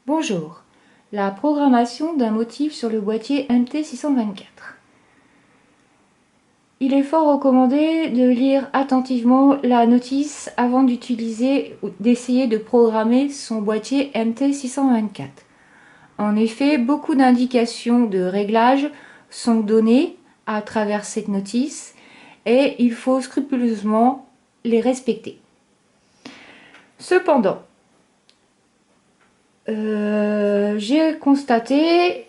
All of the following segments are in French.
Bonjour, la programmation d'un motif sur le boîtier MT624. Il est fort recommandé de lire attentivement la notice avant d'utiliser ou d'essayer de programmer son boîtier MT624. En effet, beaucoup d'indications de réglage sont données à travers cette notice et il faut scrupuleusement les respecter. Cependant, j'ai constaté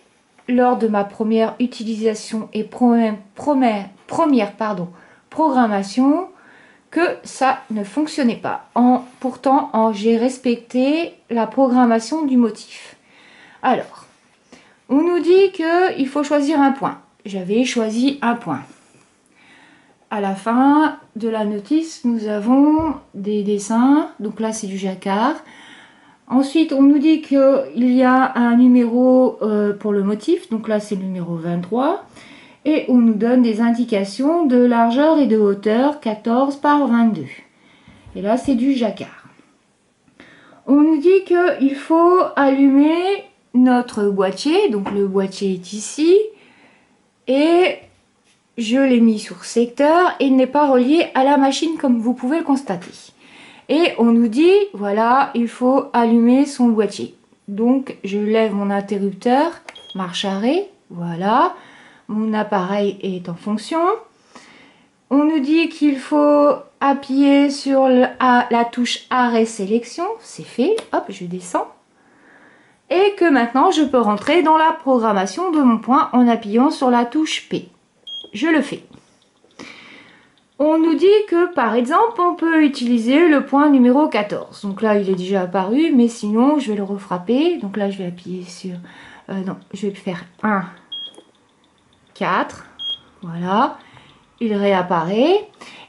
lors de ma première utilisation et première programmation que ça ne fonctionnait pas. Pourtant, j'ai respecté la programmation du motif. Alors, on nous dit qu'il faut choisir un point. J'avais choisi un point. À la fin de la notice, nous avons des dessins. Donc là, c'est du jacquard. Ensuite, on nous dit qu'il y a un numéro pour le motif, donc là c'est le numéro 23, et on nous donne des indications de largeur et de hauteur 14 par 22. Et là c'est du jacquard. On nous dit qu'il faut allumer notre boîtier, donc le boîtier est ici, et je l'ai mis sur secteur et il n'est pas relié à la machine comme vous pouvez le constater. Et on nous dit, voilà, il faut allumer son boîtier. Donc, je lève mon interrupteur, marche arrêt, voilà. Mon appareil est en fonction. On nous dit qu'il faut appuyer sur la touche arrêt sélection. C'est fait, hop, je descends. Et que maintenant, je peux rentrer dans la programmation de mon point en appuyant sur la touche P. Je le fais. On nous dit que, par exemple, on peut utiliser le point numéro 14. Donc là, il est déjà apparu, mais sinon, je vais le refrapper. Donc là, je vais appuyer sur... non, je vais faire 1, 4. Voilà. Il réapparaît.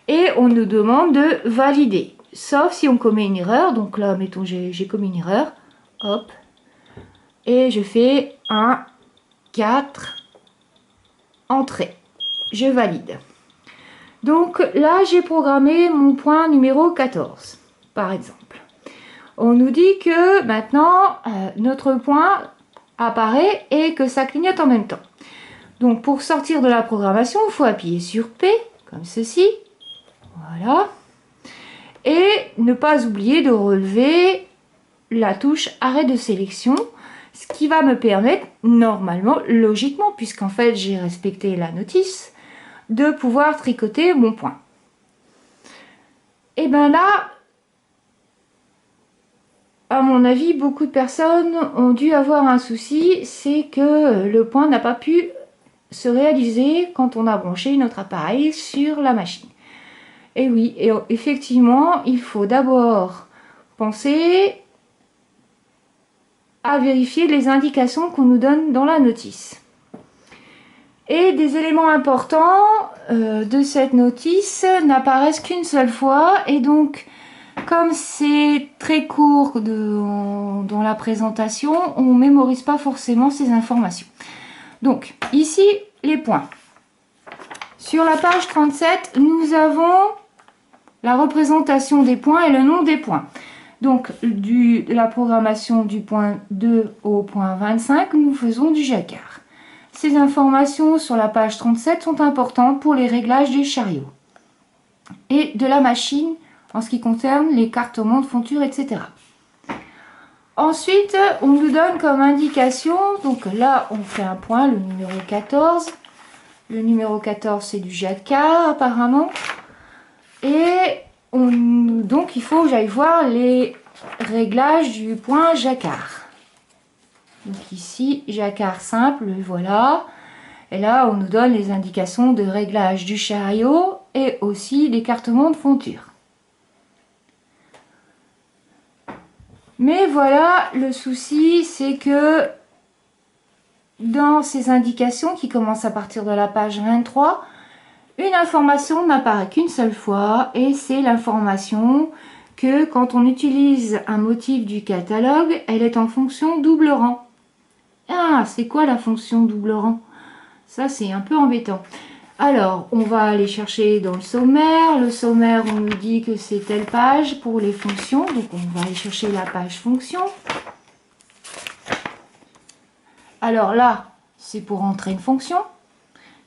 Et on nous demande de valider. Sauf si on commet une erreur. Donc là, mettons, j'ai commis une erreur. Hop. Et je fais 1, 4, entrée. Je valide. Donc là, j'ai programmé mon point numéro 14, par exemple. On nous dit que maintenant, notre point apparaît et que ça clignote en même temps. Donc pour sortir de la programmation, il faut appuyer sur P, comme ceci. Voilà. Et ne pas oublier de relever la touche arrêt de sélection, ce qui va me permettre, normalement, logiquement, puisqu'en fait j'ai respecté la notice, de pouvoir tricoter mon point. Et bien là, à mon avis, beaucoup de personnes ont dû avoir un souci, c'est que le point n'a pas pu se réaliser quand on a branché notre appareil sur la machine. Et oui, et effectivement, il faut d'abord penser à vérifier les indications qu'on nous donne dans la notice. Et des éléments importants de cette notice n'apparaissent qu'une seule fois. Et donc, comme c'est très court dans la présentation, on ne mémorise pas forcément ces informations. Donc, ici, les points. Sur la page 37, nous avons la représentation des points et le nom des points. Donc, la programmation du point 2 au point 25, nous faisons du jacquard. Ces informations sur la page 37 sont importantes pour les réglages du chariot et de la machine en ce qui concerne les cartements de fonture, etc. Ensuite, on nous donne comme indication, donc là on fait un point, le numéro 14. Le numéro 14 c'est du jacquard apparemment. Et donc il faut que j'aille voir les réglages du point jacquard. Donc ici, jacquard simple, voilà. Et là, on nous donne les indications de réglage du chariot et aussi l'écartement de fonture. Mais voilà, le souci, c'est que dans ces indications qui commencent à partir de la page 23, une information n'apparaît qu'une seule fois et c'est l'information que quand on utilise un motif du catalogue, elle est en fonction double rang. Ah, c'est quoi la fonction double rang? Ça, c'est un peu embêtant. Alors, on va aller chercher dans le sommaire. Le sommaire, on nous dit que c'est telle page pour les fonctions. Donc, on va aller chercher la page fonction. Alors là, c'est pour entrer une fonction.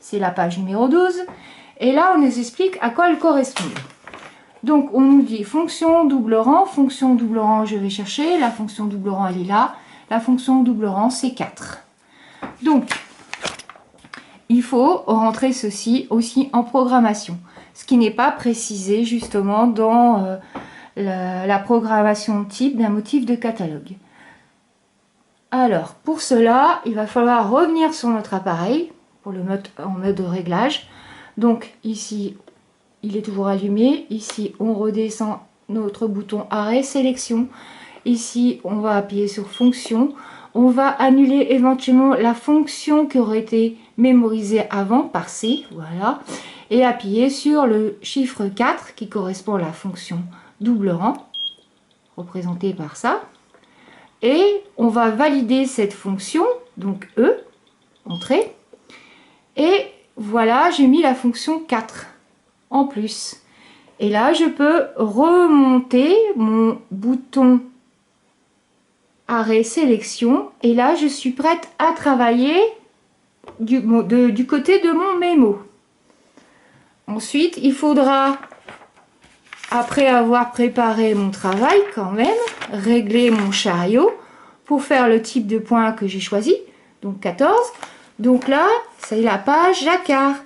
C'est la page numéro 12. Et là, on nous explique à quoi elle correspond. Donc, on nous dit fonction double rang, je vais chercher. La fonction double rang, elle est là. La fonction double rang, c'est 4. Donc, il faut rentrer ceci aussi en programmation. Ce qui n'est pas précisé justement dans la programmation type d'un motif de catalogue. Alors, pour cela, il va falloir revenir sur notre appareil pour le mettre en mode réglage. Donc, ici, il est toujours allumé. Ici, on redescend notre bouton arrêt, sélection. Ici, on va appuyer sur fonction. On va annuler éventuellement la fonction qui aurait été mémorisée avant par C. Voilà. Et appuyer sur le chiffre 4 qui correspond à la fonction double rang, représentée par ça. Et on va valider cette fonction, donc E, entrée. Et voilà, j'ai mis la fonction 4 en plus. Et là, je peux remonter mon bouton arrêt sélection. Et là, je suis prête à travailler du côté de mon mémo. Ensuite, il faudra, après avoir préparé mon travail quand même, régler mon chariot pour faire le type de point que j'ai choisi, donc 14. Donc là, c'est la page jacquard.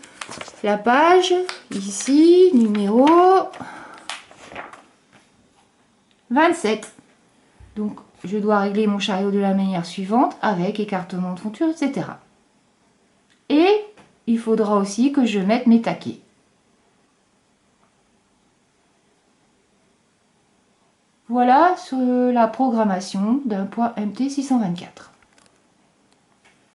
La page, ici, numéro 27. Donc, je dois régler mon chariot de la manière suivante, avec écartement de fonture, etc. Et il faudra aussi que je mette mes taquets. Voilà sur la programmation d'un point MT624.